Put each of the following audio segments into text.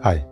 Hi.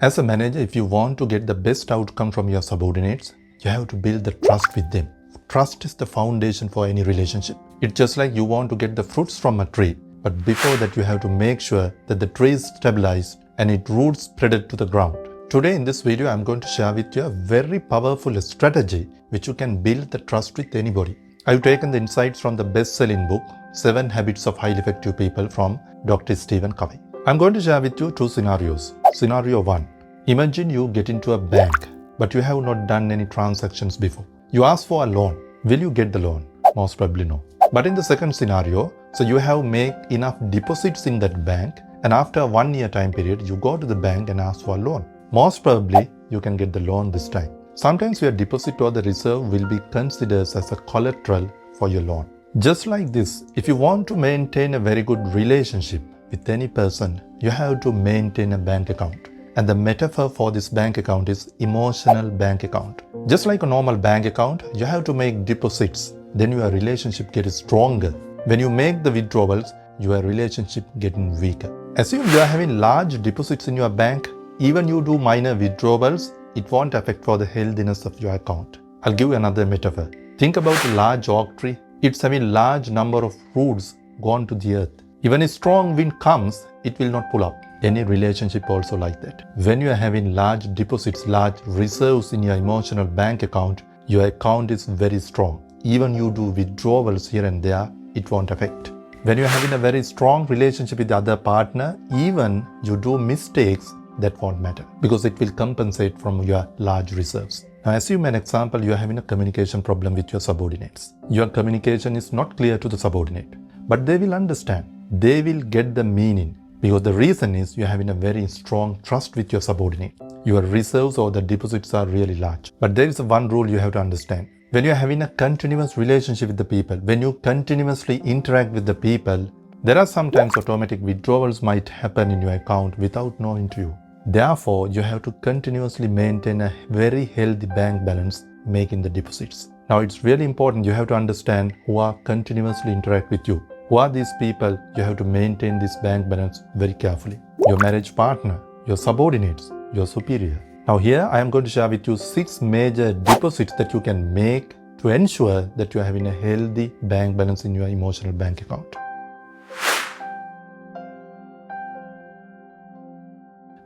As a manager, if you want to get the best outcome from your subordinates, you have to build the trust with them. Trust is the foundation for any relationship. It's just like you want to get the fruits from a tree, but before that you have to make sure that the tree is stabilized and its roots spread to the ground. Today in this video, I'm going to share with you a very powerful strategy which you can build the trust with anybody. I've taken the insights from the best-selling book, 7 Habits of Highly Effective People from Dr. H.V.A. I'm going to share with you 2 scenarios. Scenario 1. Imagine you get into a bank, but you have not done any transactions before. You ask for a loan. Will you get the loan? Most probably no. But in the second scenario, so you have made enough deposits in that bank, and after a 1 year time period, you go to the bank and ask for a loan. Most probably, you can get the loan this time. Sometimes your deposit or the reserve will be considered as a collateral for your loan. Just like this, if you want to maintain a very good relationship with any person, you have to maintain a bank account. And the metaphor for this bank account is emotional bank account. Just like a normal bank account, you have to make deposits. Then your relationship gets stronger. When you make the withdrawals, your relationship getting weaker. Assume you are having large deposits in your bank. Even you do minor withdrawals, it won't affect for the healthiness of your account. I'll give you another metaphor. Think about a large oak tree. It's having large number of roots gone to the earth. Even a strong wind comes, it will not pull up. Any relationship also like that. When you are having large deposits, large reserves in your emotional bank account, your account is very strong. Even you do withdrawals here and there, it won't affect. When you are having a very strong relationship with the other partner, even you do mistakes, that won't matter because it will compensate from your large reserves. Now assume an example, you are having a communication problem with your subordinates. Your communication is not clear to the subordinate, but they will understand. They will get the meaning because the reason is you are having a very strong trust with your subordinate. Your reserves or the deposits are really large. But there is one rule you have to understand. When you are having a continuous relationship with the people, when you continuously interact with the people, there are sometimes automatic withdrawals might happen in your account without knowing to you. Therefore, you have to continuously maintain a very healthy bank balance making the deposits. Now, it's really important you have to understand who are continuously interact with you. Who are these people? You have to maintain this bank balance very carefully. Your marriage partner, your subordinates, your superior. Now here, I am going to share with you 6 major deposits that you can make to ensure that you are having a healthy bank balance in your emotional bank account.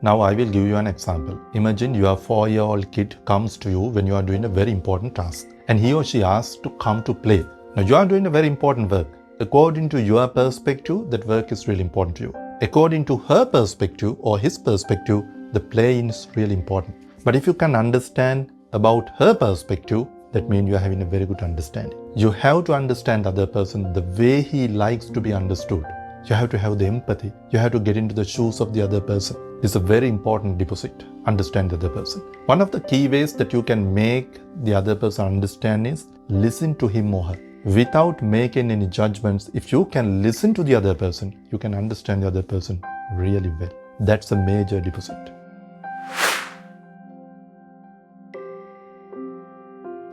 Now I will give you an example. Imagine your 4-year-old kid comes to you when you are doing a very important task and he or she asks to come to play. Now you are doing a very important work. According to your perspective, that work is really important to you. According to her perspective or his perspective, the play is really important. But if you can understand about her perspective, that means you are having a very good understanding. You have to understand the other person the way he likes to be understood. You have to have the empathy. You have to get into the shoes of the other person. This is a very important deposit. Understand the other person. One of the key ways that you can make the other person understand is listen to him or her. Without making any judgments, if you can listen to the other person, you can understand the other person really well. That's a major deposit.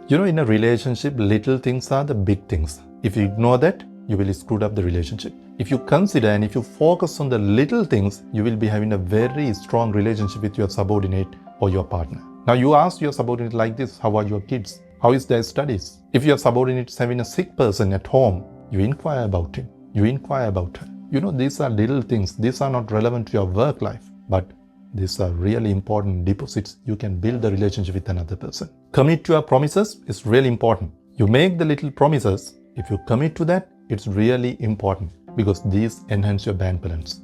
You know, in a relationship, little things are the big things. If you ignore that, you will screw up the relationship. If you consider and if you focus on the little things, you will be having a very strong relationship with your subordinate or your partner. Now you ask your subordinate like this, how are your kids? How is their studies? If your subordinate is having a sick person at home, you inquire about him. You inquire about her. You know, these are little things. These are not relevant to your work life, but these are really important deposits. You can build the relationship with another person. Commit to your promises is really important. You make the little promises. If you commit to that, it's really important because these enhance your bank balance.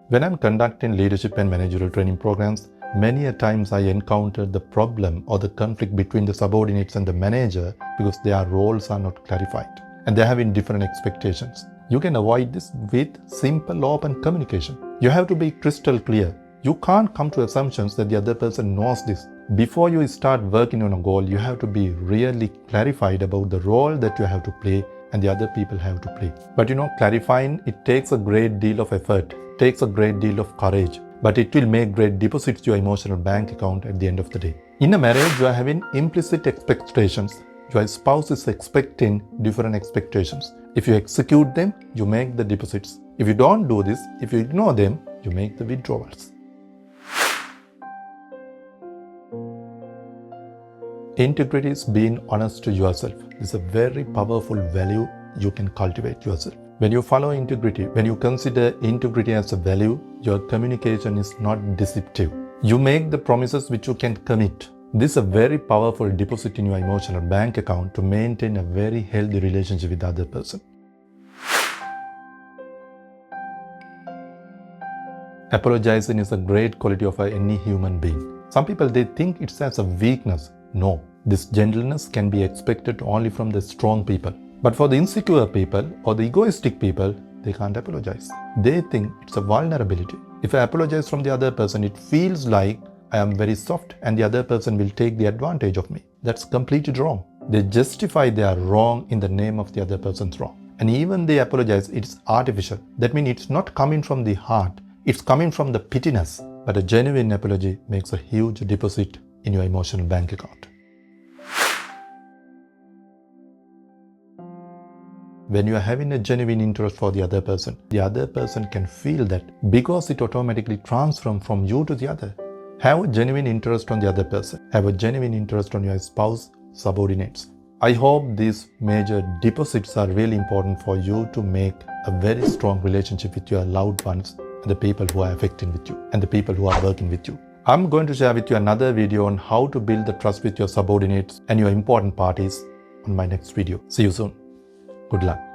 When I'm conducting leadership and managerial training programs, many a times I encounter the problem or the conflict between the subordinates and the manager because their roles are not clarified and they're having different expectations. You can avoid this with simple open communication. You have to be crystal clear. You can't come to assumptions that the other person knows this. Before you start working on a goal, you have to be really clarified about the role that you have to play and the other people have to play. But you know, clarifying, it takes a great deal of effort, takes a great deal of courage, but it will make great deposits to your emotional bank account at the end of the day. In a marriage, you are having implicit expectations. Your spouse is expecting different expectations. If you execute them, you make the deposits. If you don't do this, if you ignore them, you make the withdrawals. Integrity is being honest to yourself. It's a very powerful value you can cultivate yourself. When you follow integrity, when you consider integrity as a value, your communication is not deceptive. You make the promises which you can commit. This is a very powerful deposit in your emotional bank account to maintain a very healthy relationship with the other person. Apologizing is a great quality of any human being. Some people, they think it's as a weakness. No, this gentleness can be expected only from the strong people. But for the insecure people or the egoistic people, they can't apologize. They think it's a vulnerability. If I apologize from the other person, it feels like I am very soft and the other person will take the advantage of me. That's completely wrong. They justify their wrong in the name of the other person's wrong. And even they apologize, it's artificial. That means it's not coming from the heart. It's coming from the pittiness. But a genuine apology makes a huge deposit in your emotional bank account. When you are having a genuine interest for the other person can feel that because it automatically transfers from you to the other. Have a genuine interest on the other person. Have a genuine interest on your spouse, subordinates. I hope these major deposits are really important for you to make a very strong relationship with your loved ones and the people who are affecting with you and the people who are working with you. I'm going to share with you another video on how to build the trust with your subordinates and your important parties on my next video. See you soon. Good luck.